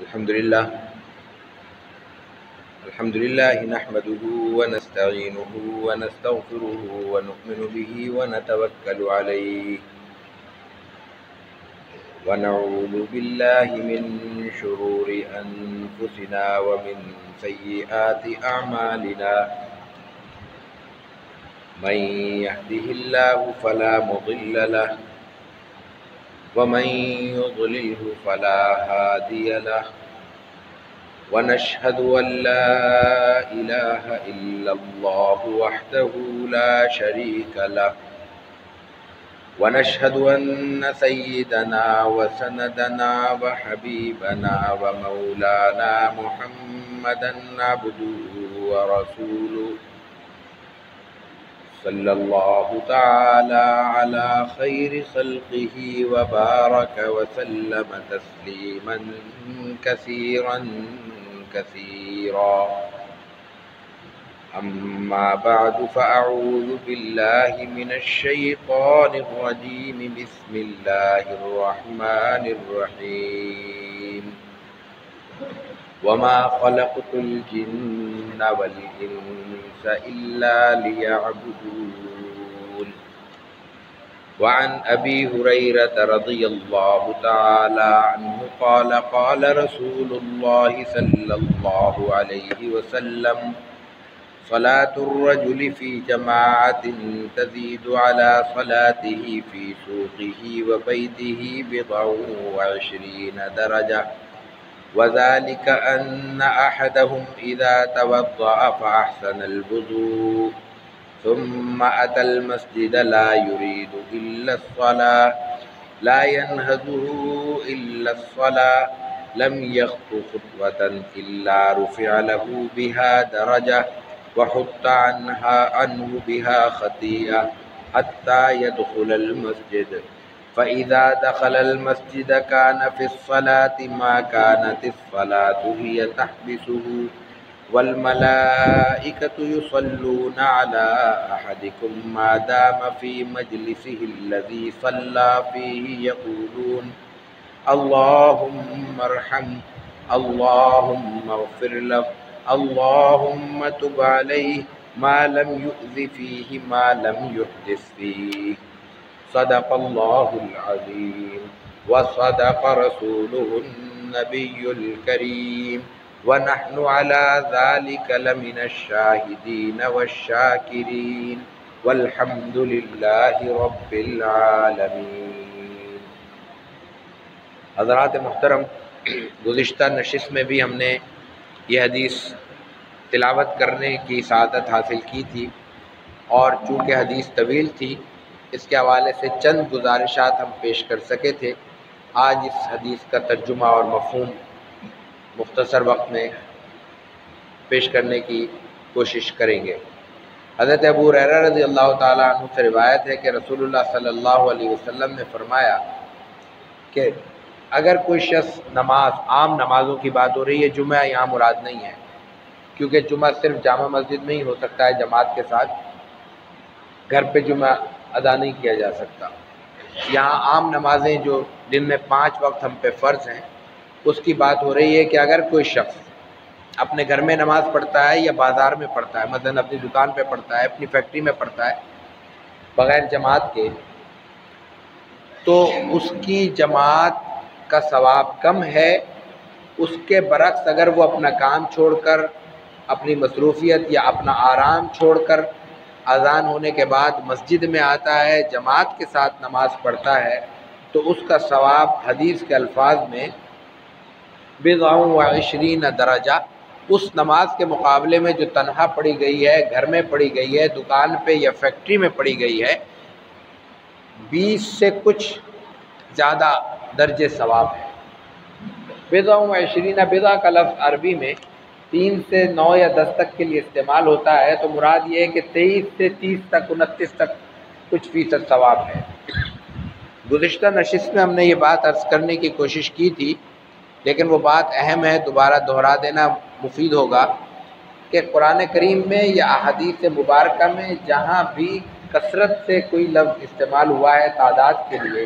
الحمد لله نحمده ونستعينه ونستغفره ونؤمن به ونتوكل عليه ونعوذ بالله من شرور أنفسنا ومن سيئات أعمالنا من يهده الله فلا مضل له ومن يضلله فلا هادي له ونشهد أن لا إله إلا الله وحده لا شريك له ونشهد أن سيدنا وسندنا وحبيبنا ومولانا محمدا عبده ورسوله صلى الله تعالى على خير خلقه وبارك وسلم تسليما كثيرا أما بعد فأعوذ بالله من الشيطان الرجيم بسم الله الرحمن الرحيم وما خلقت الجن والإنس إلا ليعبدون وعن أبي هريرة رضي الله تعالى عنه قال قال رسول الله صلى الله عليه وسلم صلاة الرجل في جماعة تزيد على صلاته في سوقه وبيته 27 درجة وذلك أن أحدهم إذا توضأ فأحسن الوضوء ثم أتى المسجد لا يريد إلا الصلاة لا ينهزه إلا الصلاة لم يخط خطوة إلا رفع له بها درجة وحط عنه بها خطيئة حتى يدخل المسجد فإذا دخل المسجد كان في الصلاة ما كانت الصلاة هي تحبسه والملائكة يصلون على أحدكم ما دام في مجلسه الذي صلى فيه يقولون اللهم ارحمه اللهم اغفر له اللهم تب عليه ما لم يؤذ فيه ما لم يحدث فيه صدق الله العظيم وصدق رسوله النبي الكريم ونحن على ذلك لمن الشاهدين والشاكرين والحمد لله رب العالمين۔ حضرات محترم، گزشتہ نشست میں بھی ہم نے یہ حدیث تلاوت کرنے کی سعادت حاصل کی تھی، اور چونکہ حدیث طویل تھی اس کے حوالے سے چند گزارشات ہم پیش کر سکے تھے۔ آج اس حدیث کا ترجمہ اور مفہوم مختصر وقت میں پیش کرنے کی کوشش کریں گے۔ حضرت ابو ہریرہ رضی اللہ تعالیٰ عنہ سے روایت ہے کہ رسول اللہ صلی اللہ علیہ وسلم نے فرمایا کہ اگر کوئی شخص نماز، عام نمازوں کی بات ہو رہی ہے، جمعہ یہاں مراد نہیں ہے، کیونکہ جمعہ صرف جامع مسجد میں ہی ہو سکتا ہے جماعت کے ساتھ، گھر پہ جمعہ ادا نہیں کیا جا سکتا۔ یہاں عام نمازیں جو دن میں 5 وقت ہم پہ فرض ہیں اس کی بات ہو رہی ہے کہ اگر کوئی شخص اپنے گھر میں نماز پڑھتا ہے یا بازار میں پڑھتا ہے، مثلا اپنی دکان پہ پڑھتا ہے، اپنی فیکٹری میں پڑھتا ہے بغیر جماعت کے، تو اس کی جماعت کا ثواب کم ہے۔ اس کے برعکس اگر وہ اپنا کام چھوڑ کر، اپنی مصروفیت یا اپنا آرام چھوڑ کر اذان ہونے کے بعد مسجد میں آتا ہے، جماعت کے ساتھ نماز پڑھتا ہے، تو اس کا ثواب حدیث کے الفاظ میں 27 درجہ، اس نماز کے مقابلے میں جو تنہا پڑھی گئی ہے، گھر میں پڑھی گئی ہے، دکان پہ یا فیکٹری میں پڑھی گئی ہے، 20 سے کچھ زیادہ درجے ثواب ہے۔ 27 بضع کا لفظ عربی میں 3 سے 9 یا 10 تک کے لیے استعمال ہوتا ہے، تو مراد یہ ہے کہ 23 سے 30 تک، 29 تک کچھ فیصد ثواب ہے۔ گزشتہ نشست میں ہم نے یہ بات عرض کرنے کی کوشش کی تھی، لیکن وہ بات اہم ہے، دوبارہ دہرا دینا مفید ہوگا کہ قرآن کریم میں یا احادیث مبارکہ میں جہاں بھی کثرت سے کوئی لفظ استعمال ہوا ہے تعداد کے لیے،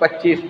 25,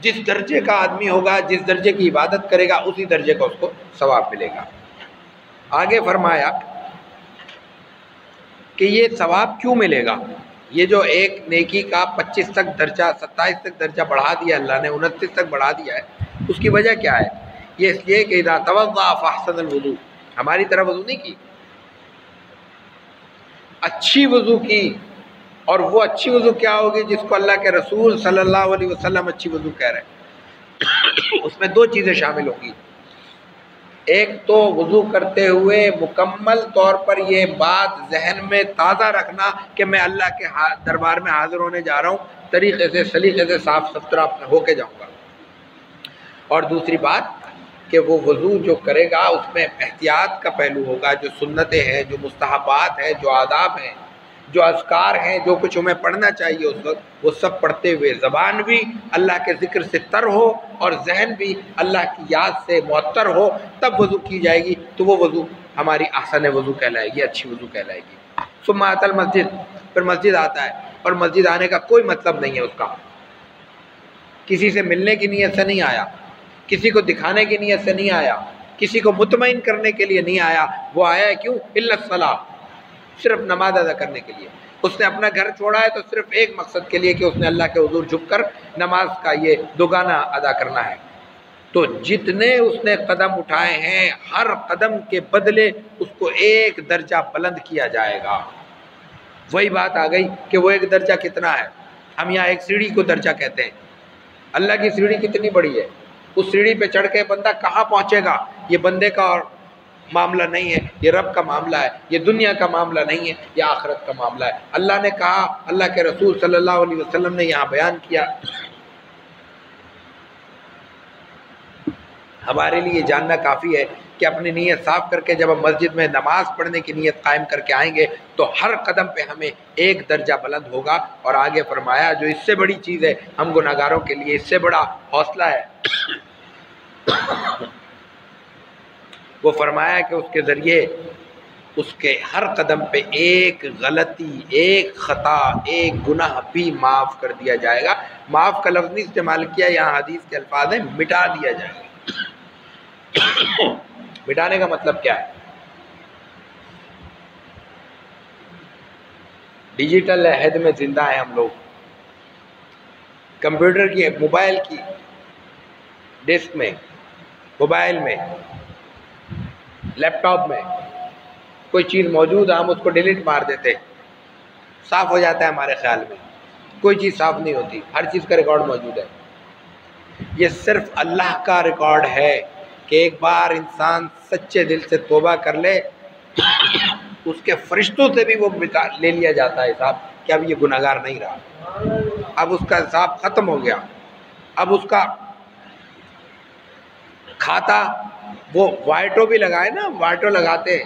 جس درجے کا آدمی ہوگا، جس درجے کی عبادت کرے گا، اسی درجے کا اس کو ثواب ملے گا۔ آگے فرمایا کہ یہ ثواب کیوں ملے گا؟ یہ جو ایک نیکی کا 25 تک درجہ، 27 تک درجہ بڑھا دیا اللہ نے، 29 تک بڑھا دیا ہے، اس کی وجہ کیا ہے؟ یہ اس لیے کہ اذا توضأ فاحسن الوضوء، ہماری طرح وضو نہیں کی، اچھی وضو کی، اور وہ اچھی وضو کیا ہوگی جس کو اللہ کے رسول صلی اللہ علیہ وسلم اچھی وضو کہہ رہے ہیں۔ اس میں 2 چیزیں شامل ہوں گی۔ ایک تو وضو کرتے ہوئے مکمل طور پر یہ بات ذہن میں تازہ رکھنا کہ میں اللہ کے دربار میں حاضر ہونے جا رہا ہوں، طریقے سے سلیقے سے صاف ستھرا ہو کے جاؤں گا۔ اور دوسری بات کہ وہ وضو جو کرے گا اس میں احتیاط کا پہلو ہوگا، جو سنتیں ہیں، جو مستحبات ہیں، جو آداب ہیں، جو اذکار ہیں، جو کچھ ہمیں پڑھنا چاہیے اس وقت، وہ سب پڑھتے ہوئے زبان بھی اللہ کے ذکر سے تر ہو اور ذہن بھی اللہ کی یاد سے معطر ہو، تب وضو کی جائے گی، تو وہ وضو ہماری احسن وضو کہلائے گی، اچھی وضو کہلائے گی۔ ثم اتى المسجد، پھر مسجد آتا ہے، اور مسجد آنے کا کوئی مطلب نہیں ہے اس کا، کسی سے ملنے کی نیت سے نہیں آیا، کسی کو دکھانے کی نیت سے نہیں آیا، کسی کو مطمئن کرنے کے لیے نہیں آیا، وہ آیا ہے کیوں؟ الا الصلاۃ، صرف نماز ادا کرنے کے لیے۔ اس نے اپنا گھر چھوڑا ہے تو صرف ایک مقصد کے لیے کہ اس نے اللہ کے حضور جھک کر نماز کا یہ دوگانہ ادا کرنا ہے۔ تو جتنے اس نے قدم اٹھائے ہیں، ہر قدم کے بدلے اس کو ایک درجہ بلند کیا جائے گا۔ وہی بات آ گئی کہ وہ ایک درجہ کتنا ہے؟ ہم یہاں ایک سیڑھی کو درجہ کہتے ہیں، اللہ کی سیڑھی کتنی بڑی ہے؟ اس سیڑھی پہ چڑھ کے بندہ کہاں پہنچے گا؟ یہ بندے کا اور معاملہ نہیں ہے، یہ رب کا معاملہ ہے، یہ دنیا کا معاملہ نہیں ہے، یہ آخرت کا معاملہ ہے۔ اللہ نے کہا، اللہ کے رسول صلی اللہ علیہ وسلم نے یہاں بیان کیا۔ ہمارے لیے جاننا کافی ہے کہ اپنی نیت صاف کر کے جب ہم مسجد میں نماز پڑھنے کی نیت قائم کر کے آئیں گے تو ہر قدم پہ ہمیں ایک درجہ بلند ہوگا۔ اور آگے فرمایا جو اس سے بڑی چیز ہے ہم گناہگاروں کے لیے، اس سے بڑا حوصلہ ہے، وہ فرمایا کہ اس کے ذریعے اس کے ہر قدم پہ ایک غلطی، ایک خطا، ایک گناہ بھی معاف کر دیا جائے گا۔ معاف کا لفظ نہیں استعمال کیا، یہاں حدیث کے الفاظ ہیں مٹا دیا جائے گا۔ مٹانے کا مطلب کیا ہے؟ ڈیجیٹل عہد میں زندہ ہیں ہم لوگ، کمپیوٹر کی، موبائل کی ڈسک میں، موبائل میں، لیپ ٹاپ میں کوئی چیز موجود ہے، ہم اس کو ڈیلیٹ مار دیتے، صاف ہو جاتا ہے ہمارے خیال میں۔ کوئی چیز صاف نہیں ہوتی، ہر چیز کا ریکارڈ موجود ہے۔ یہ صرف اللہ کا ریکارڈ ہے کہ ایک بار انسان سچے دل سے توبہ کر لے، اس کے فرشتوں سے بھی وہ لے لیا جاتا ہے حساب کہ اب یہ گناہگار نہیں رہا، اب اس کا حساب ختم ہو گیا، اب اس کا کھاتا، وہ وائٹو بھی لگائے نا، وائٹو لگاتے ہیں،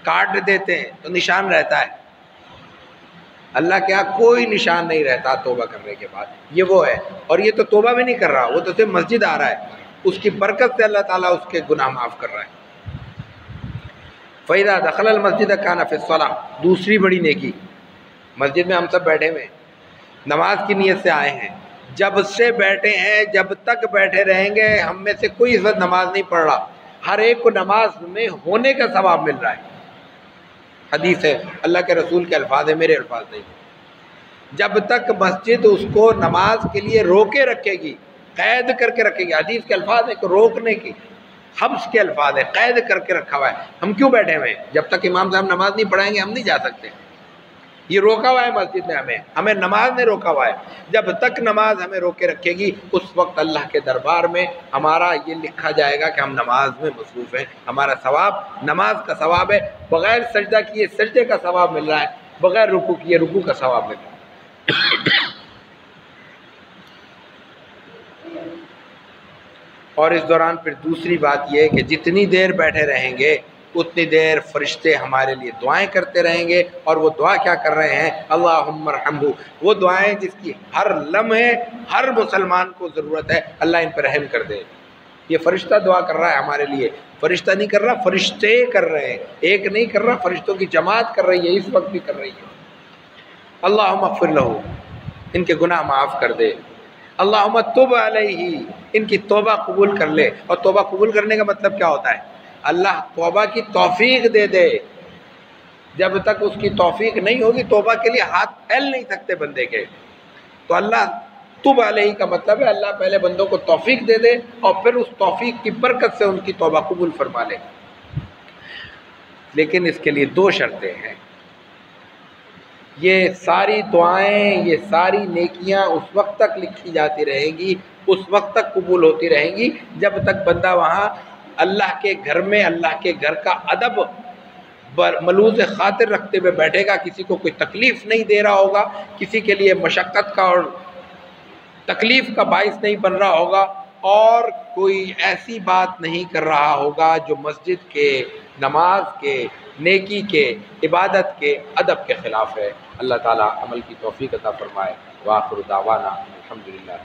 کارڈ دیتے ہیں تو نشان رہتا ہے، اللہ کے ہاں کوئی نشان نہیں رہتا توبہ کرنے کے بعد۔ یہ وہ ہے، اور یہ تو توبہ بھی نہیں کر رہا، وہ تو صرف مسجد آ رہا ہے، اس کی برکت سے اللہ تعالیٰ اس کے گناہ معاف کر رہا ہے۔ فَإِذَا دَخَلَ الْمَسْجِدَ كَانَ فِي الصَّلَاةِ، دوسری بڑی نیکی، مسجد میں ہم سب بیٹھے ہوئے ہیں، نماز کی نیت سے آئے ہیں، جب سے بیٹھے ہیں جب تک بیٹھے رہیں گے، ہم میں سے کوئی اس وقت نماز نہیں پڑھ رہا، ہر ایک کو نماز میں ہونے کا ثواب مل رہا ہے۔ حدیث ہے، اللہ کے رسول کے الفاظ ہیں، میرے الفاظ نہیں۔ جب تک مسجد اس کو نماز کے لیے روکے رکھے گی، قید کر کے رکھے گی، حدیث کے الفاظ ہیں کہ روکنے کی، حبس کے الفاظ ہیں، قید کر کے رکھا ہوا ہے۔ ہم کیوں بیٹھے ہوئے ہیں؟ جب تک امام صاحب نماز نہیں پڑھائیں گے ہم نہیں جا سکتے۔ یہ روکا ہوا ہے مسجد میں، ہمیں نماز نے روکا ہوا ہے۔ جب تک نماز ہمیں روکے رکھے گی اس وقت اللہ کے دربار میں ہمارا یہ لکھا جائے گا کہ ہم نماز میں مصروف ہیں، ہمارا ثواب نماز کا ثواب ہے، بغیر سجدہ کیے سجدے کا ثواب مل رہا ہے، بغیر رکوع کیے رکوع کا ثواب مل رہا ہے۔ اور اس دوران پھر دوسری بات یہ ہے کہ جتنی دیر بیٹھے رہیں گے اتنی دیر فرشتے ہمارے لیے دعائیں کرتے رہیں گے، اور وہ دعا کیا کر رہے ہیں؟ اللہم ارحمہ، وہ دعائیں جس کی ہر لمحے ہر مسلمان کو ضرورت ہے، اللہ ان پر رحم کر دے۔ یہ فرشتہ دعا کر رہا ہے ہمارے لیے، فرشتہ نہیں کر رہا، فرشتے کر رہے ہیں، ایک نہیں کر رہا، فرشتوں کی جماعت کر رہی ہے، اس وقت بھی کر رہی ہے۔ اللہم اغفر لہ، ان کے گناہ معاف کر دے، اللہم تب علیہ، ان کی توبہ قبول کر لے۔ اور توبہ قبول کرنے کا مطلب کیا ہوتا ہے؟ اللہ توبہ کی توفیق دے دے۔ جب تک اس کی توفیق نہیں ہوگی توبہ کے لیے ہاتھ پھیل نہیں سکتے بندے کے۔ تو اللہ تب علیہ کا مطلب ہے اللہ پہلے بندوں کو توفیق دے دے اور پھر اس توفیق کی برکت سے ان کی توبہ قبول فرما لے۔ لیکن اس کے لیے 2 شرطیں ہیں۔ یہ ساری دعائیں، یہ ساری نیکیاں اس وقت تک لکھی جاتی رہیں گی، اس وقت تک قبول ہوتی رہیں گی جب تک بندہ وہاں اللہ کے گھر میں اللہ کے گھر کا ادب ملوث خاطر رکھتے ہوئے بیٹھے گا، کسی کو کوئی تکلیف نہیں دے رہا ہوگا، کسی کے لیے مشقت کا اور تکلیف کا باعث نہیں بن رہا ہوگا، اور کوئی ایسی بات نہیں کر رہا ہوگا جو مسجد کے، نماز کے، نیکی کے، عبادت کے، ادب کے خلاف ہے۔ اللہ تعالیٰ عمل کی توفیق عطا فرمائے۔ وآخر دعوانا الحمدللہ۔